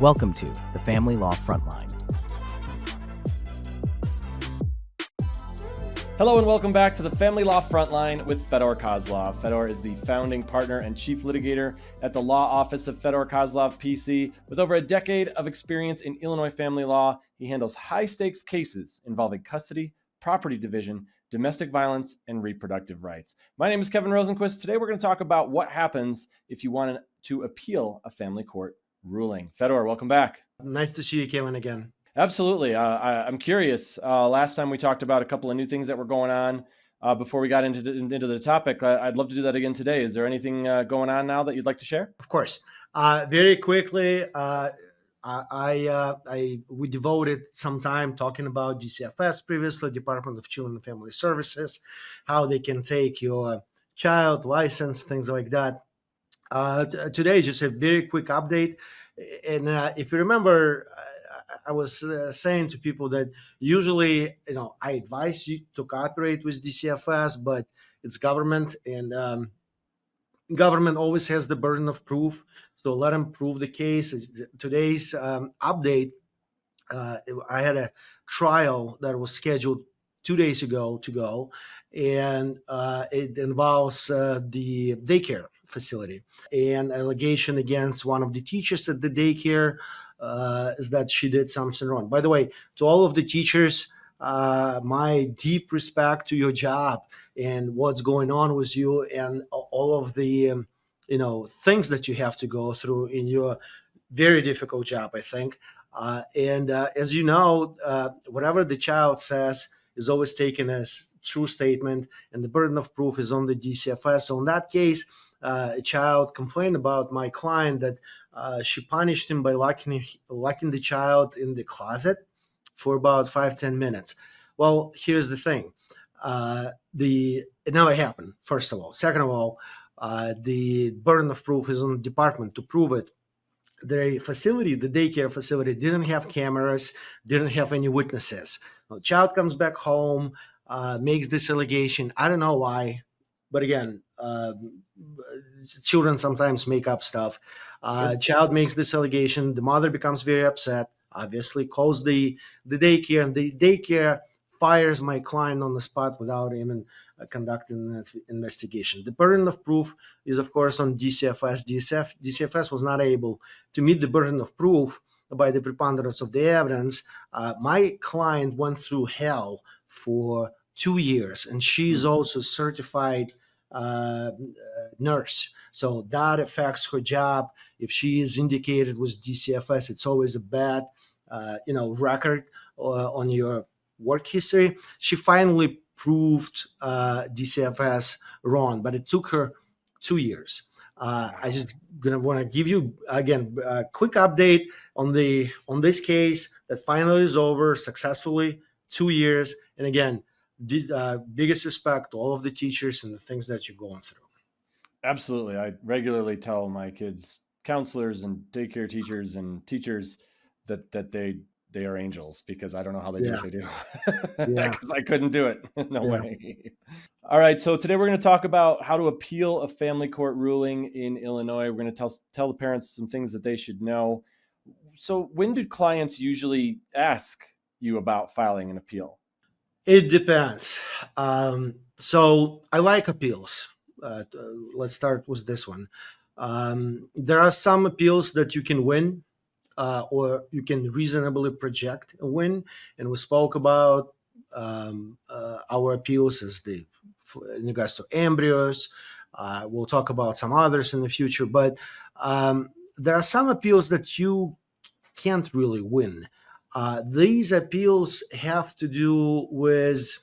Welcome to the Family Law Frontline. Hello and welcome back to the Family Law Frontline with Fedor Kozlov. Fedor is the founding partner and chief litigator at the law office of Fedor Kozlov, PC. With over a decade of experience in Illinois family law, he handles high-stakes cases involving custody, property division, domestic violence, and reproductive rights. My name is Kevin Rosenquist. Today we're going to talk about what happens if you want to appeal a family court ruling. Fedor, welcome back. Nice to see you, Kevin, again. Absolutely. I'm curious. Last time we talked about a couple of new things that were going on before we got into the topic. I'd love to do that again today. Is there anything going on now that you'd like to share? Of course. Very quickly, we devoted some time talking about DCFS previously, Department of Children and Family Services, how they can take your child license, things like that. Today, just a very quick update. And if you remember, I was saying to people that usually, I advise you to cooperate with DCFS, but it's government, and government always has the burden of proof. So let them prove the case. Today's update, I had a trial that was scheduled 2 days ago to go, and it involves the daycare facility. And allegation against one of the teachers at the daycare is that she did something wrong. By the way, to all of the teachers, my deep respect to your job and what's going on with you and all of the things that you have to go through in your very difficult job, I think. And as you know, whatever the child says is always taken as true statement, and the burden of proof is on the DCFS. So in that case, a child complained about my client that she punished him by locking the child in the closet for about 5-10 minutes. Well, here's the thing. It never happened, first of all. Second of all, the burden of proof is on the department to prove it. The daycare facility, didn't have cameras, didn't have any witnesses. The child comes back home, makes this allegation. I don't know why, but again, children sometimes make up stuff. Child makes this allegation. The mother becomes very upset, obviously calls the daycare, and the daycare fires my client on the spot without even conducting an investigation. The burden of proof is, of course, on DCFS. DCFS was not able to meet the burden of proof by the preponderance of the evidence. My client went through hell for 2 years, and she's also certified nurse. So that affects her job. If she is indicated with DCFS, it's always a bad, record on your work history. She finally proved DCFS wrong, but it took her 2 years. I just want to give you again a quick update on this case that finally is over successfully. 2 years, and again, biggest respect to all of the teachers and the things that you're going through. Absolutely. I regularly tell my kids, counselors and daycare teachers and teachers that they are angels, because I don't know how they do what they do. Because I couldn't do it. No way. All right. So today we're going to talk about how to appeal a family court ruling in Illinois. We're going to tell the parents some things that they should know. So when do clients usually ask you about filing an appeal? It depends. So I like appeals. Let's start with this one. There are some appeals that you can win, or you can reasonably project a win. And we spoke about our appeals in regards to embryos. We'll talk about some others in the future. But there are some appeals that you can't really win. These appeals have to do with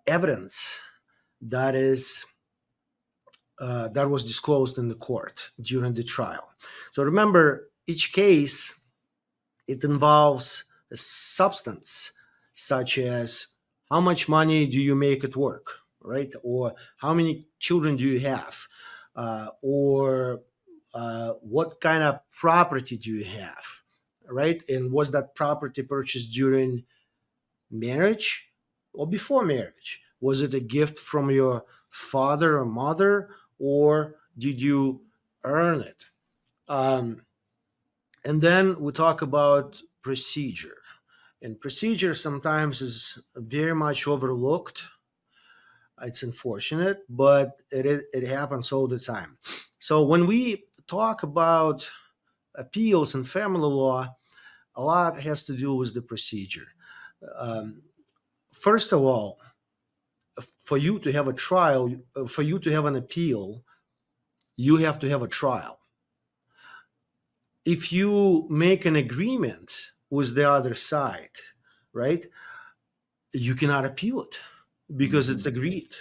evidence that was disclosed in the court during the trial. So remember, each case, it involves a substance, such as how much money do you make at work, right? Or how many children do you have? Or what kind of property do you have, right? And was that property purchased during marriage or before marriage? Was it a gift from your father or mother, or did you earn it? And then we talk about procedure. And procedure sometimes is very much overlooked. It's unfortunate, but it happens all the time. So when we talk about appeals and family law, a lot has to do with the procedure. Um, First of all, for you to have a trial, for you to have an appeal, you have to have a trial. If you make an agreement with the other side, right, you cannot appeal it because it's agreed.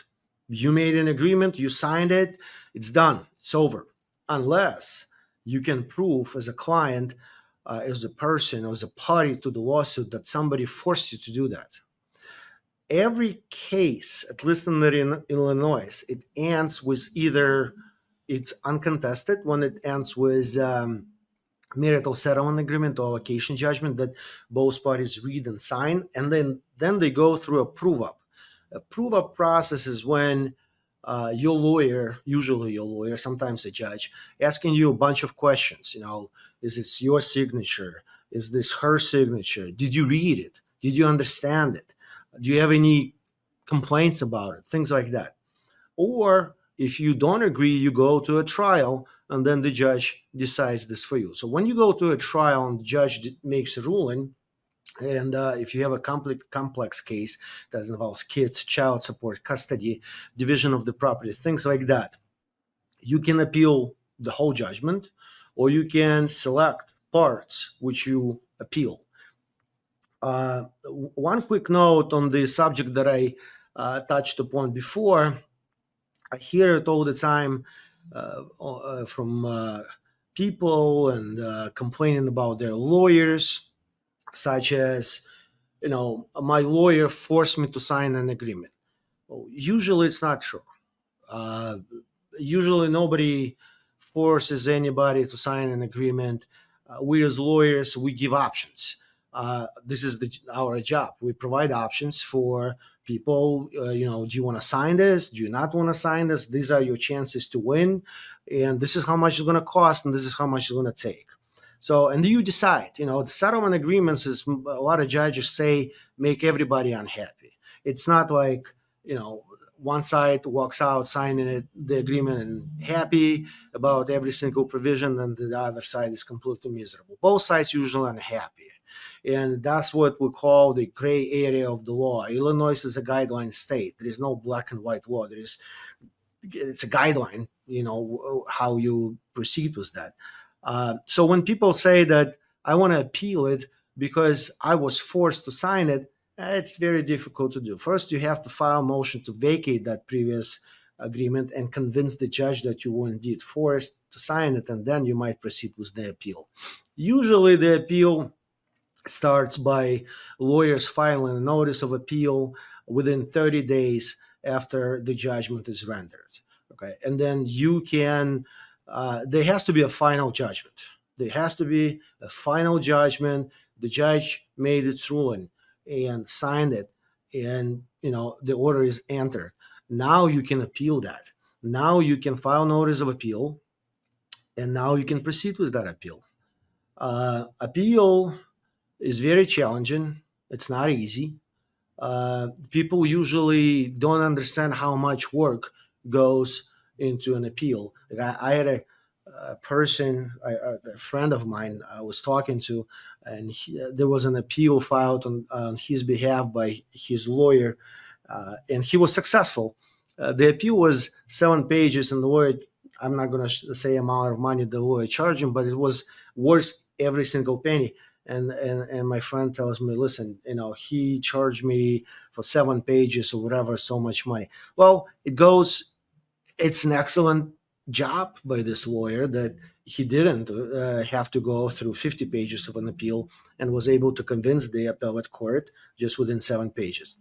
You made an agreement, you signed it, it's done, it's over. Unless you can prove as a client, as a person, or as a party to the lawsuit that somebody forced you to do that. Every case, at least in Illinois, it ends with either it's uncontested when it ends with marital settlement agreement or allocation judgment that both parties read and sign, and then they go through a prove up. A prove up process is when your lawyer, usually your lawyer, sometimes a judge, asking you a bunch of questions. Is this your signature? Is this her signature? Did you read it? Did you understand it? Do you have any complaints about it? Things like that. Or if you don't agree, you go to a trial and then the judge decides this for you. So when you go to a trial and the judge makes a ruling, and if you have a complex case that involves kids, child support, custody, division of the property, things like that, you can appeal the whole judgment, or you can select parts which you appeal. One quick note on the subject that I touched upon before. I hear it all the time from people and complaining about their lawyers, such as, my lawyer forced me to sign an agreement. Well, usually it's not true. Uh, Usually nobody forces anybody to sign an agreement. We as lawyers, we give options. This is our job. We provide options for people. Do you want to sign this? Do you not want to sign this? These are your chances to win, and this is how much it's going to cost, and this is how much it's going to take. So, and you decide. The settlement agreements is a lot of judges say make everybody unhappy. It's not like one side walks out signing the agreement and happy about every single provision, and the other side is completely miserable. Both sides usually unhappy. And that's what we call the gray area of the law. Illinois is a guideline state. There is no black and white law. It's a guideline, how you proceed with that. So when people say that I want to appeal it because I was forced to sign it, it's very difficult to do. First, you have to file a motion to vacate that previous agreement and convince the judge that you were indeed forced to sign it, and then you might proceed with the appeal. Usually, the appeal starts by lawyers filing a notice of appeal within 30 days after the judgment is rendered. Okay, and then you can. There has to be a final judgment. There has to be a final judgment. The judge made its ruling and signed it, and the order is entered. Now you can appeal that. Now you can file notice of appeal, and now you can proceed with that appeal. Appeal is very challenging. It's not easy. People usually don't understand how much work goes into an appeal. I had a person, a friend of mine I was talking to, and there was an appeal filed on his behalf by his lawyer, and he was successful. The appeal was 7 pages, and the lawyer, I'm not going to say amount of money the lawyer charged him, but it was worth every single penny. And my friend tells me, listen, he charged me for 7 pages or whatever, so much money. Well, it's an excellent job by this lawyer that he didn't have to go through 50 pages of an appeal and was able to convince the appellate court just within 7 pages.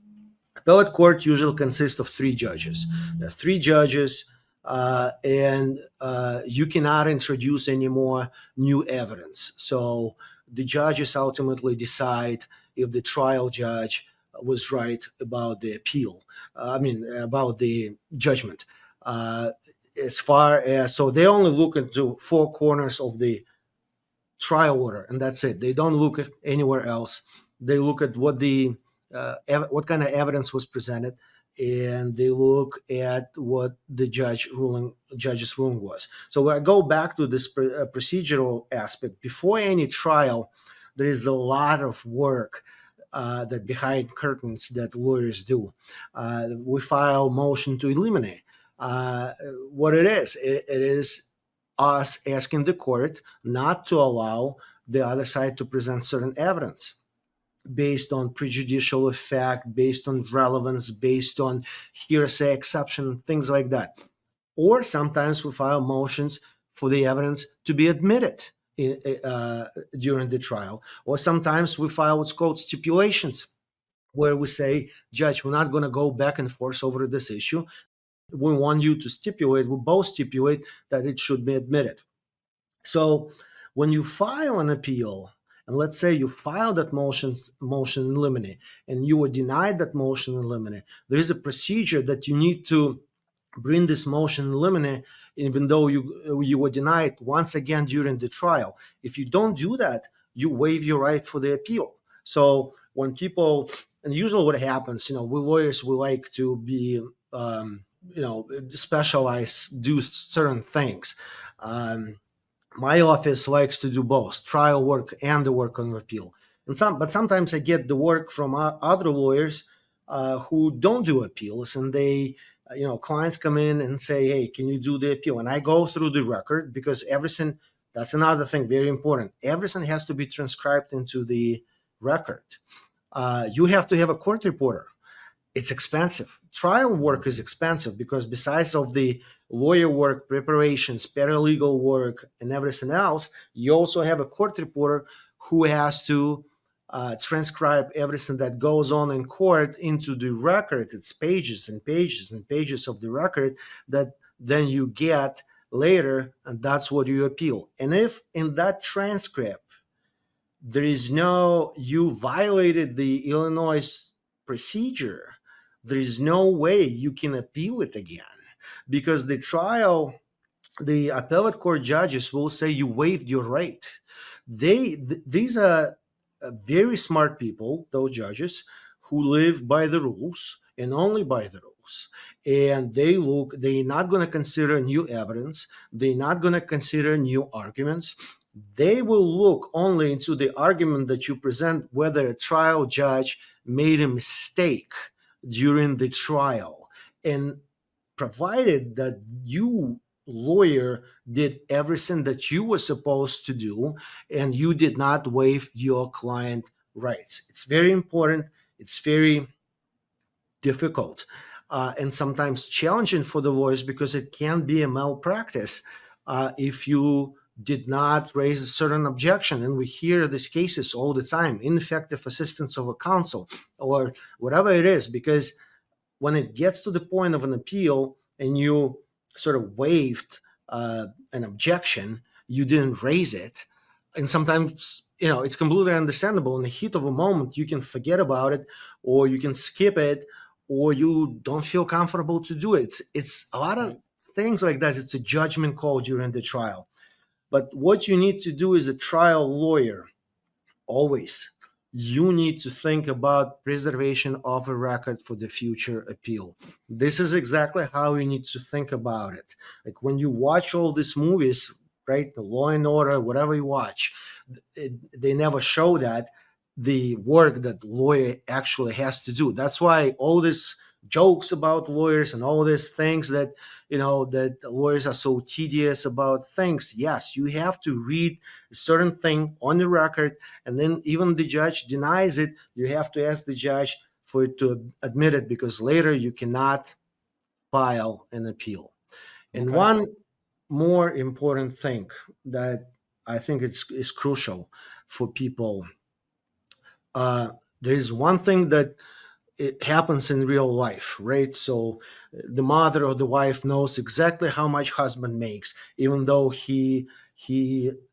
Appellate court usually consists of 3 judges. There are 3 judges, and you cannot introduce any more new evidence. So the judges ultimately decide if the trial judge was right about the appeal. About the judgment. As far as, so they only look into 4 corners of the trial order, and that's it. They don't look at anywhere else. They look at what kind of evidence was presented, and they look at what the judge's ruling was. So I go back to this procedural aspect. Before any trial, there is a lot of work that behind curtains that lawyers do. We file motion to eliminate. What it is us asking the court not to allow the other side to present certain evidence based on prejudicial effect, based on relevance, based on hearsay exception, things like that. Or sometimes we file motions for the evidence to be admitted during the trial. Or sometimes we file what's called stipulations, where we say, Judge, we're not going to go back and forth over this issue. We want you to stipulate, we both stipulate that it should be admitted. So when you file an appeal, and let's say you filed that motion in limine, and you were denied that motion in limine, there is a procedure that you need to bring this motion in limine, even though you were denied once again during the trial. If you don't do that, you waive your right for the appeal. So when people, and usually what happens, we lawyers, we like to be, specialize, do certain things. My office likes to do both trial work and the work on appeal. But sometimes I get the work from other lawyers who don't do appeals, and they, clients come in and say, hey, can you do the appeal? And I go through the record, because everything, that's another thing, very important. Everything has to be transcribed into the record. You have to have a court reporter. It's expensive. Trial work is expensive because besides of the lawyer work, preparations, paralegal work, and everything else, you also have a court reporter who has to transcribe everything that goes on in court into the record. It's pages and pages and pages of the record that then you get later, and that's what you appeal. And if in that transcript there is you violated the Illinois procedure, there is no way you can appeal it again, because the appellate court judges will say you waived your right. These are very smart people, those judges, who live by the rules and only by the rules. And they're not going to consider new evidence. They're not going to consider new arguments. They will look only into the argument that you present, whether a trial judge made a mistake during the trial, and provided that you, lawyer, did everything that you were supposed to do and you did not waive your client rights. It's very important. It's very difficult and sometimes challenging for the lawyers, because it can be a malpractice if you did not raise a certain objection. And we hear these cases all the time, ineffective assistance of a counsel or whatever it is, because when it gets to the point of an appeal and you sort of waived an objection, you didn't raise it. And sometimes, it's completely understandable. In the heat of a moment, you can forget about it, or you can skip it, or you don't feel comfortable to do it. It's a lot of things like that. It's a judgment call during the trial. But what you need to do as a trial lawyer, always, you need to think about preservation of a record for the future appeal. This is exactly how you need to think about it. Like when you watch all these movies, right, the Law and Order, whatever you watch, they never show that the work that lawyer actually has to do. That's why all these jokes about lawyers and all these things that that lawyers are so tedious about things. Yes, you have to read a certain thing on the record, and then even the judge denies it, you have to ask the judge for it to admit it, because later you cannot file an appeal. And one more important thing that I think is crucial for people, there is one thing that it happens in real life, right? So the mother or the wife knows exactly how much husband makes, even though he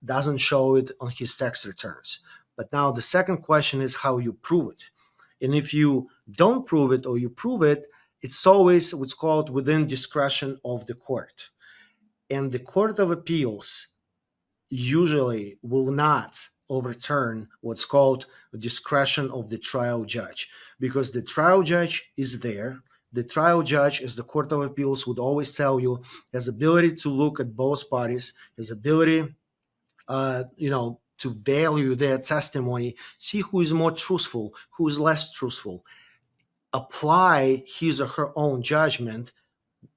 doesn't show it on his tax returns. But now the second question is how you prove it. And if you don't prove it, or you prove it, it's always what's called within discretion of the court. And the Court of Appeals usually will not overturn what's called discretion of the trial judge, because the trial judge is there. The trial judge, as the Court of Appeals would always tell you, has ability to look at both parties, has ability, to value their testimony, see who is more truthful, who is less truthful, apply his or her own judgment,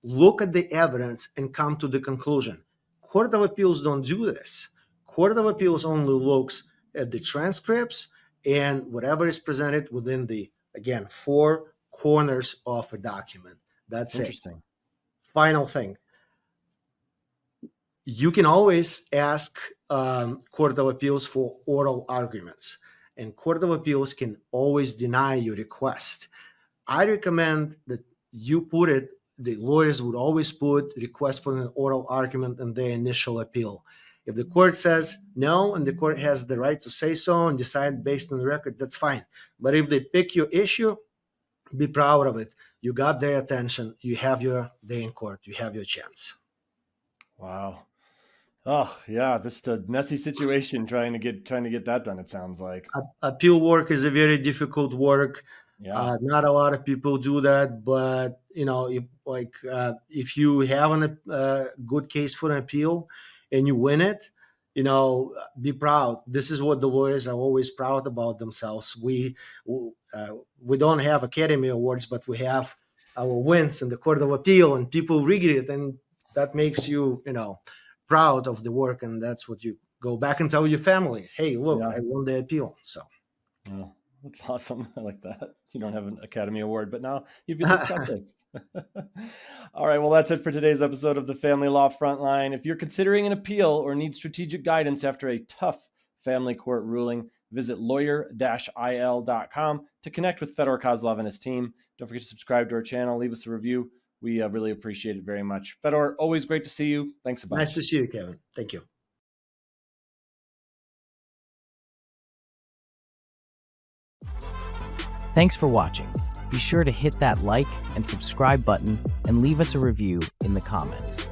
look at the evidence, and come to the conclusion. Court of Appeals don't do this. Court of Appeals only looks at the transcripts and whatever is presented within the, again, 4 corners of a document. That's Interesting. it. Final thing. You can always ask Court of Appeals for oral arguments, and Court of Appeals can always deny your request. I recommend that you put it, the lawyers would always put request for an oral argument in their initial appeal. If the court says no, and the court has the right to say so and decide based on the record, that's fine. But if they pick your issue, be proud of it. You got their attention. You have your day in court. You have your chance. Wow. Oh yeah, just a messy situation trying to get that done. It sounds like appeal work is a very difficult work. Yeah. Not a lot of people do that, but if you have a good case for an appeal and you win it, be proud. This is what the lawyers are always proud about themselves. We don't have Academy Awards, but we have our wins in the Court of Appeal, and people read it, and that makes you, proud of the work, and that's what you go back and tell your family. Hey, look, I won the appeal. So, yeah, that's awesome. I like that. You don't have an Academy Award, but now you've been discussed. All right, well, that's it for today's episode of the Family Law Frontline. If you're considering an appeal or need strategic guidance after a tough family court ruling, visit lawyer-il.com to connect with Fedor Kozlov and his team. Don't forget to subscribe to our channel, leave us a review. We really appreciate it very much. Fedor, always great to see you. Thanks a bunch. Nice to see you, Kevin. Thank you. Thanks for watching. Be sure to hit that like and subscribe button and leave us a review in the comments.